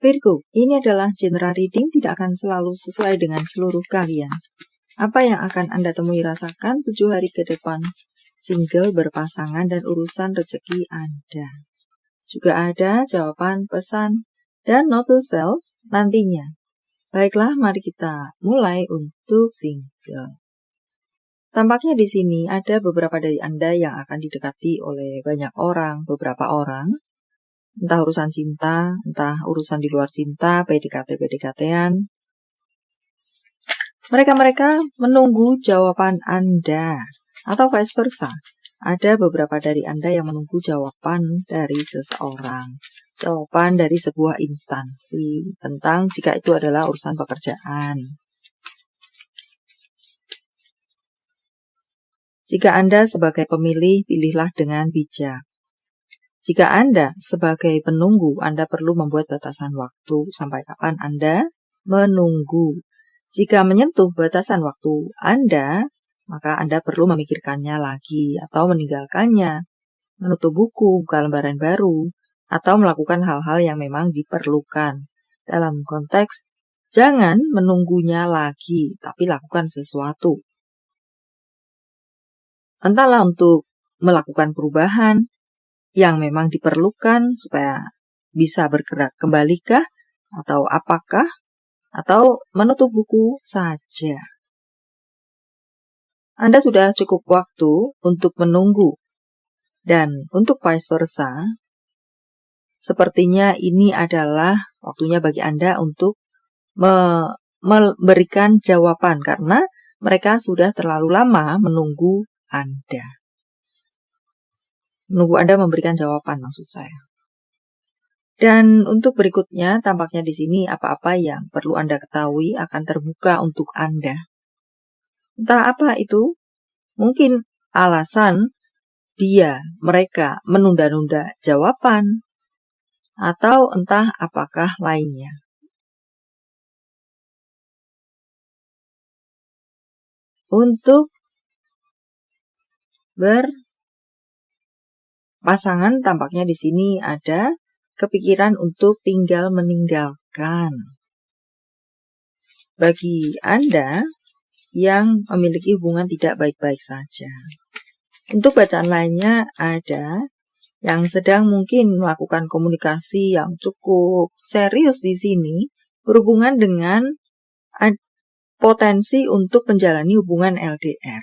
Virgo, ini adalah general reading, tidak akan selalu sesuai dengan seluruh kalian. Apa yang akan Anda temui rasakan 7 hari ke depan? Single, berpasangan, dan urusan rezeki Anda. Juga ada jawaban, pesan, dan note to self nantinya. Baiklah, mari kita mulai untuk single. Tampaknya di sini ada beberapa dari Anda yang akan didekati oleh banyak orang, beberapa orang. Entah urusan cinta, entah urusan di luar cinta, PDKT-PDKT-an. Mereka menunggu jawaban Anda, atau vice versa. Ada beberapa dari Anda yang menunggu jawaban dari seseorang, jawaban dari sebuah instansi, tentang jika itu adalah urusan pekerjaan. Jika Anda sebagai pemilih, pilihlah dengan bijak. Jika Anda sebagai penunggu, Anda perlu membuat batasan waktu sampai kapan Anda menunggu. Jika menyentuh batasan waktu Anda, maka Anda perlu memikirkannya lagi atau meninggalkannya, menutup buku, buka lembaran baru, atau melakukan hal-hal yang memang diperlukan. Dalam konteks, jangan menunggunya lagi, tapi lakukan sesuatu. Entahlah untuk melakukan perubahan yang memang diperlukan supaya bisa bergerak kembalikah, atau apakah, atau menutup buku saja. Anda sudah cukup waktu untuk menunggu, dan untuk vice versa, sepertinya ini adalah waktunya bagi Anda untuk memberikan jawaban, karena mereka sudah terlalu lama menunggu Anda. Menunggu Anda memberikan jawaban, maksud saya. Dan untuk berikutnya, tampaknya di sini apa-apa yang perlu Anda ketahui akan terbuka untuk Anda. Entah apa itu, mungkin alasan mereka menunda-nunda jawaban, atau entah apakah lainnya. Untuk pasangan, tampaknya di sini ada kepikiran untuk tinggal meninggalkan. Bagi Anda yang memiliki hubungan tidak baik-baik saja. Untuk bacaan lainnya ada yang sedang mungkin melakukan komunikasi yang cukup serius di sini, berhubungan dengan potensi untuk menjalani hubungan LDR.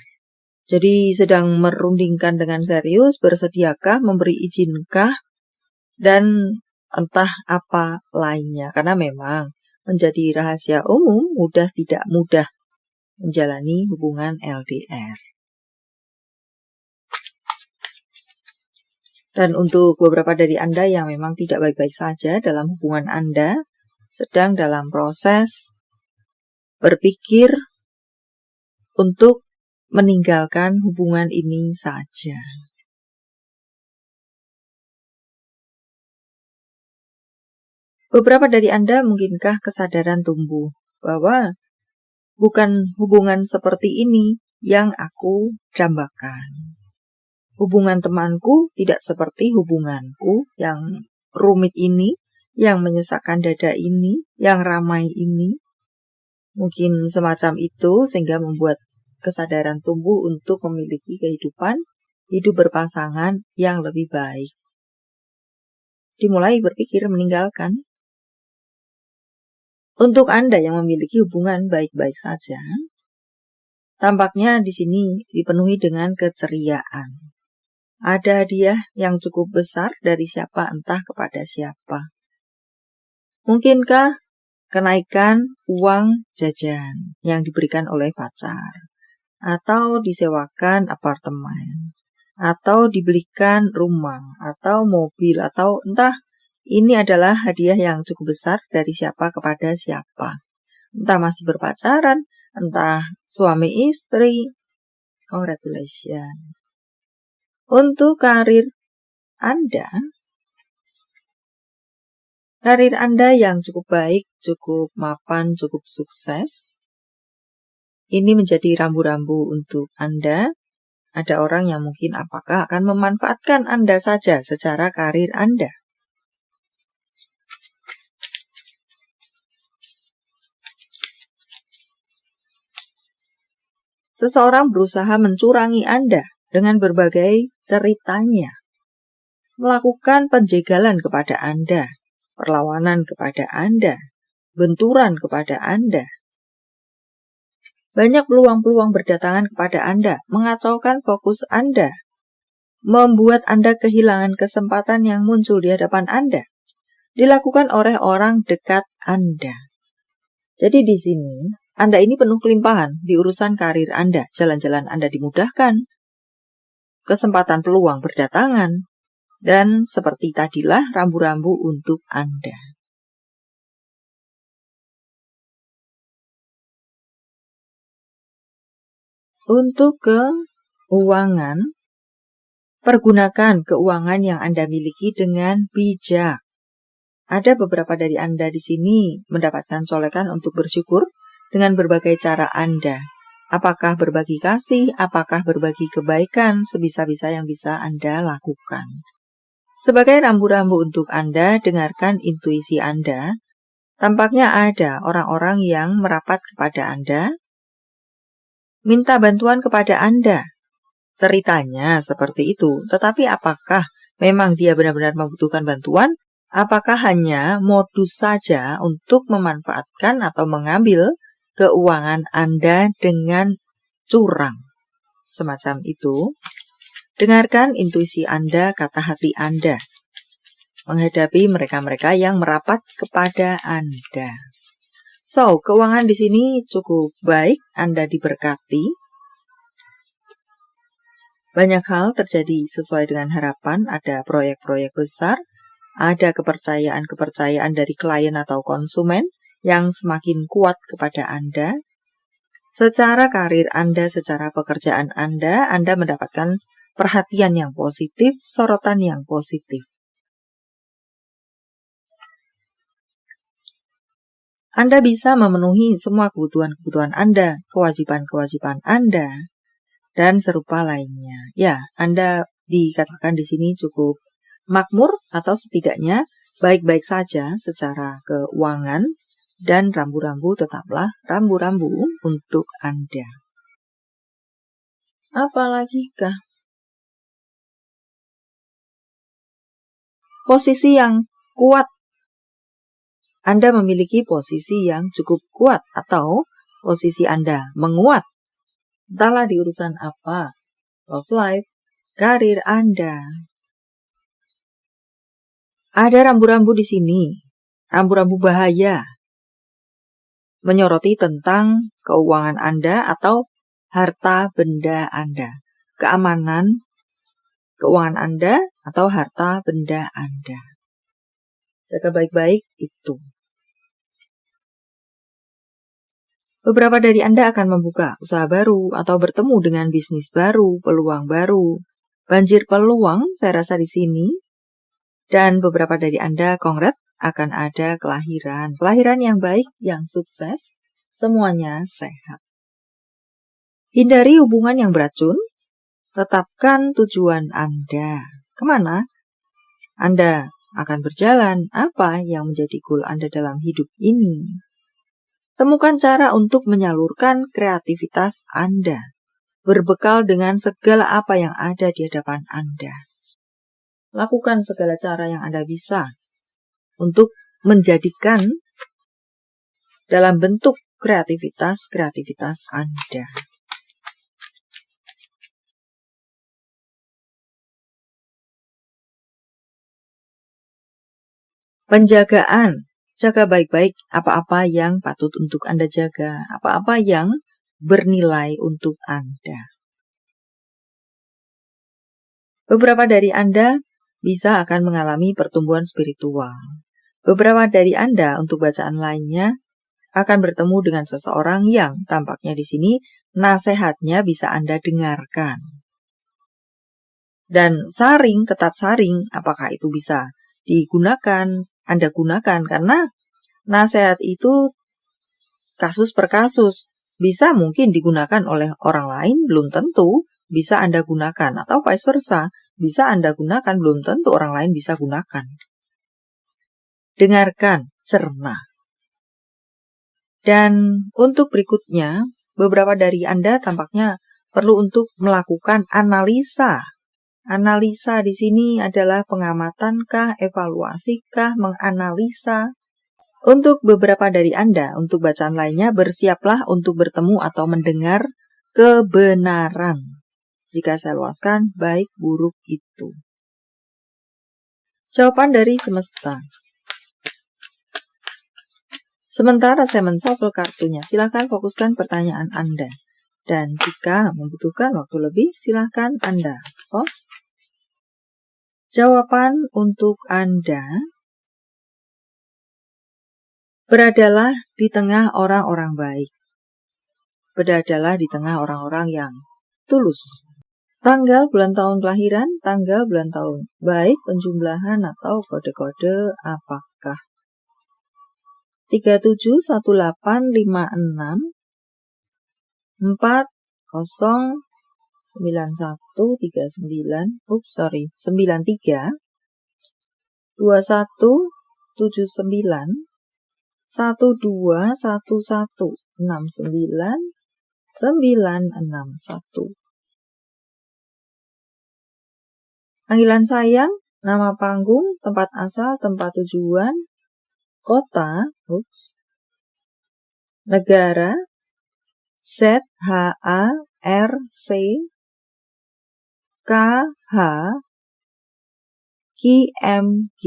Jadi sedang merundingkan dengan serius, bersediakah, memberi izinkah, dan entah apa lainnya. Karena memang menjadi rahasia umum, tidak mudah menjalani hubungan LDR. Dan untuk beberapa dari Anda yang memang tidak baik-baik saja dalam hubungan Anda, sedang dalam proses berpikir untuk meninggalkan hubungan ini saja. Beberapa dari Anda mungkinkah kesadaran tumbuh bahwa bukan hubungan seperti ini yang aku dambakan. Hubungan temanku tidak seperti hubunganku yang rumit ini, yang menyesakkan dada ini, yang ramai ini. Mungkin semacam itu sehingga membuat kesadaran tumbuh untuk memiliki hidup berpasangan yang lebih baik. Dimulai berpikir meninggalkan. Untuk Anda yang memiliki hubungan baik-baik saja, tampaknya di sini dipenuhi dengan keceriaan. Ada hadiah yang cukup besar dari siapa entah kepada siapa. Mungkinkah kenaikan uang jajan yang diberikan oleh pacar, atau disewakan apartemen, atau dibelikan rumah, atau mobil, atau entah ini adalah hadiah yang cukup besar dari siapa kepada siapa. Entah masih berpacaran, entah suami istri. Congratulations. Untuk karir Anda yang cukup baik, cukup mapan, cukup sukses. Ini menjadi rambu-rambu untuk Anda. Ada orang yang mungkin apakah akan memanfaatkan Anda saja secara karir Anda. Seseorang berusaha mencurangi Anda dengan berbagai ceritanya, melakukan penjegalan kepada Anda, perlawanan kepada Anda, benturan kepada Anda. Banyak peluang-peluang berdatangan kepada Anda, mengacaukan fokus Anda, membuat Anda kehilangan kesempatan yang muncul di hadapan Anda, dilakukan oleh orang dekat Anda. Jadi di sini, Anda ini penuh kelimpahan di urusan karir Anda, jalan-jalan Anda dimudahkan, kesempatan peluang berdatangan, dan seperti tadilah rambu-rambu untuk Anda. Untuk keuangan, pergunakan keuangan yang Anda miliki dengan bijak. Ada beberapa dari Anda di sini mendapatkan colekan untuk bersyukur dengan berbagai cara Anda. Apakah berbagi kasih, apakah berbagi kebaikan, sebisa-bisa yang bisa Anda lakukan. Sebagai rambu-rambu untuk Anda, dengarkan intuisi Anda. Tampaknya ada orang-orang yang merapat kepada Anda, minta bantuan kepada Anda. Ceritanya seperti itu, tetapi apakah memang dia benar-benar membutuhkan bantuan? Apakah hanya modus saja untuk memanfaatkan atau mengambil keuangan Anda dengan curang? Semacam itu. Dengarkan intuisi Anda, kata hati Anda, menghadapi mereka-mereka yang merapat kepada Anda. So, keuangan di sini cukup baik, Anda diberkati. Banyak hal terjadi sesuai dengan harapan, ada proyek-proyek besar, ada kepercayaan-kepercayaan dari klien atau konsumen yang semakin kuat kepada Anda. Secara karir Anda, secara pekerjaan Anda mendapatkan perhatian yang positif, sorotan yang positif. Anda bisa memenuhi semua kebutuhan-kebutuhan Anda, kewajiban-kewajiban Anda, dan serupa lainnya. Ya, Anda dikatakan di sini cukup makmur atau setidaknya baik-baik saja secara keuangan, dan rambu-rambu tetaplah rambu-rambu untuk Anda. Apalagi kah? Posisi yang kuat. Anda memiliki posisi yang cukup kuat atau posisi Anda menguat. Entahlah di urusan apa, love life, karir Anda. Ada rambu-rambu di sini, rambu-rambu bahaya, menyoroti tentang keuangan Anda atau harta benda Anda, keamanan keuangan Anda atau harta benda Anda. Jaga baik-baik itu. Beberapa dari Anda akan membuka usaha baru atau bertemu dengan bisnis baru, peluang baru. Banjir peluang saya rasa di sini. Dan beberapa dari Anda kongret akan ada kelahiran. Kelahiran yang baik, yang sukses, semuanya sehat. Hindari hubungan yang beracun. Tetapkan tujuan Anda. Kemana Anda akan berjalan? Apa yang menjadi goal Anda dalam hidup ini? Temukan cara untuk menyalurkan kreativitas Anda, berbekal dengan segala apa yang ada di hadapan Anda. Lakukan segala cara yang Anda bisa untuk menjadikan dalam bentuk kreativitas Anda. Penjagaan. Jaga baik-baik apa-apa yang patut untuk Anda jaga, apa-apa yang bernilai untuk Anda. Beberapa dari Anda bisa akan mengalami pertumbuhan spiritual. Beberapa dari Anda untuk bacaan lainnya akan bertemu dengan seseorang yang tampaknya di sini nasihatnya bisa Anda dengarkan. Dan saring, tetap saring, apakah itu bisa digunakan, Anda gunakan, karena nasihat itu kasus per kasus. Bisa mungkin digunakan oleh orang lain, belum tentu bisa Anda gunakan, atau vice versa. Bisa Anda gunakan, belum tentu orang lain bisa gunakan. Dengarkan, cerna. Dan untuk berikutnya, beberapa dari Anda tampaknya perlu untuk melakukan analisa. Analisa di sini adalah pengamatankah, evaluasikah, menganalisa. Untuk beberapa dari Anda, untuk bacaan lainnya, bersiaplah untuk bertemu atau mendengar kebenaran. Jika saya luaskan, baik buruk itu. Jawaban dari semesta. Sementara saya menshuffle kartunya, silakan fokuskan pertanyaan Anda. Dan jika membutuhkan waktu lebih, silakan Anda pause. Jawaban untuk Anda, beradalah di tengah orang-orang baik. Beradalah di tengah orang-orang yang tulus. Tanggal, bulan tahun kelahiran, tanggal, bulan tahun, baik penjumlahan atau kode-kode apakah? 371856 409139 93 2179 1211 69 961. Panggilan sayang, nama panggung, tempat asal, tempat tujuan, kota, negara, ZHARC, KH, KMG,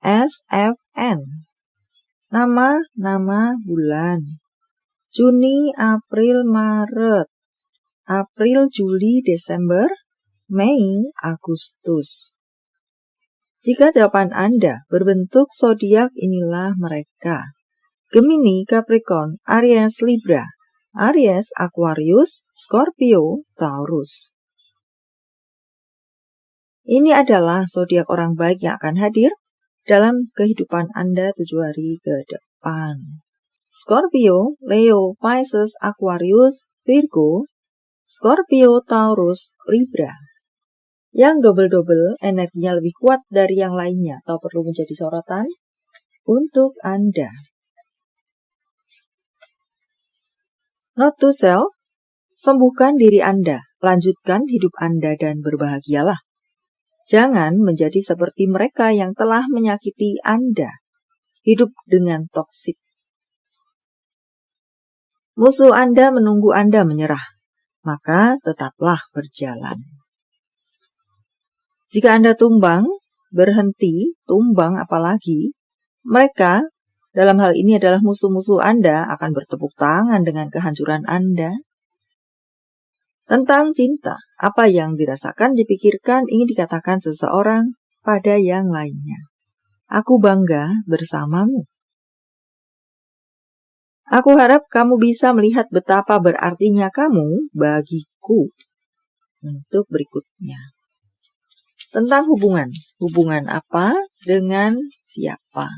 SFN. Nama bulan, Juni, April, Maret, April, Juli, Desember, Mei, Agustus. Jika jawaban Anda berbentuk zodiak, inilah mereka: Gemini, Capricorn, Aries, Libra, Aries, Aquarius, Scorpio, Taurus. Ini adalah zodiak orang baik yang akan hadir dalam kehidupan Anda 7 hari ke depan. Scorpio, Leo, Pisces, Aquarius, Virgo, Scorpio, Taurus, Libra. Yang double-double energinya lebih kuat dari yang lainnya atau perlu menjadi sorotan untuk Anda. Note to self, sembuhkan diri Anda, lanjutkan hidup Anda dan berbahagialah. Jangan menjadi seperti mereka yang telah menyakiti Anda. Hidup dengan toksik. Musuh Anda menunggu Anda menyerah, maka tetaplah berjalan. Jika Anda tumbang, berhenti, tumbang apalagi, mereka dalam hal ini adalah musuh-musuh Anda akan bertepuk tangan dengan kehancuran Anda. Tentang cinta, apa yang dirasakan, dipikirkan, ingin dikatakan seseorang pada yang lainnya. Aku bangga bersamamu. Aku harap kamu bisa melihat betapa berartinya kamu bagiku. Untuk berikutnya. Tentang hubungan. Hubungan apa dengan siapa?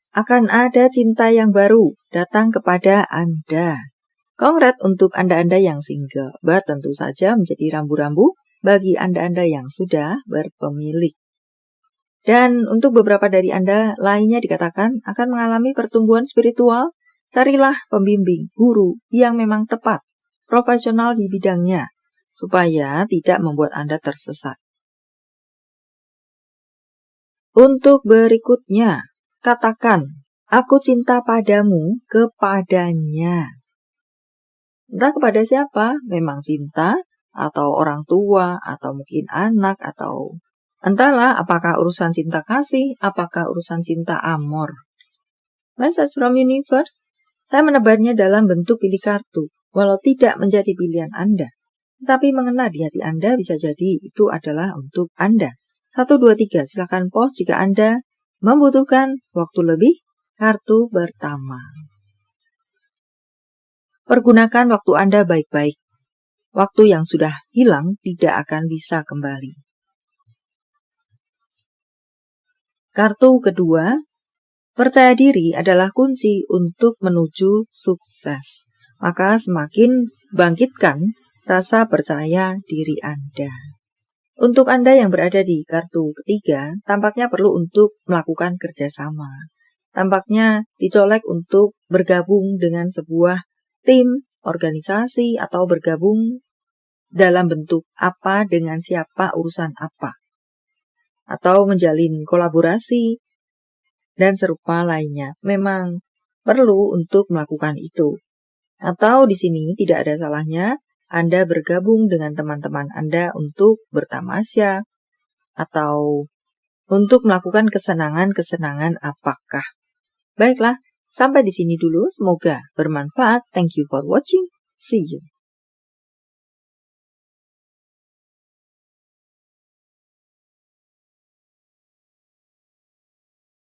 Akan ada cinta yang baru datang kepada Anda. Kongrat untuk Anda-Anda yang single, but tentu saja menjadi rambu-rambu bagi Anda-Anda yang sudah berpemilik. Dan untuk beberapa dari Anda lainnya dikatakan akan mengalami pertumbuhan spiritual. Carilah pembimbing, guru yang memang tepat, profesional di bidangnya, supaya tidak membuat Anda tersesat. Untuk berikutnya, katakan, aku cinta padamu kepadanya. Entah kepada siapa, memang cinta, atau orang tua, atau mungkin anak, atau entahlah apakah urusan cinta kasih, apakah urusan cinta amor. Message from Universe, saya menebarnya dalam bentuk pilih kartu, walau tidak menjadi pilihan Anda. Tapi mengena di hati Anda bisa jadi itu adalah untuk Anda. 1, 2, 3, silakan pause jika Anda membutuhkan waktu lebih. Kartu pertama. Pergunakan waktu Anda baik-baik. Waktu yang sudah hilang tidak akan bisa kembali. Kartu kedua, percaya diri adalah kunci untuk menuju sukses. Maka semakin bangkitkan rasa percaya diri Anda. Untuk Anda yang berada di kartu ketiga, tampaknya perlu untuk melakukan kerjasama. tampaknya dicolek untuk bergabung dengan sebuah tim, organisasi, atau bergabung dalam bentuk apa dengan siapa urusan apa. Atau menjalin kolaborasi dan serupa lainnya. Memang perlu untuk melakukan itu. Atau di sini tidak ada salahnya Anda bergabung dengan teman-teman Anda untuk bertamasya atau untuk melakukan kesenangan-kesenangan apakah. Baiklah, sampai di sini dulu. Semoga bermanfaat. Thank you for watching. See you.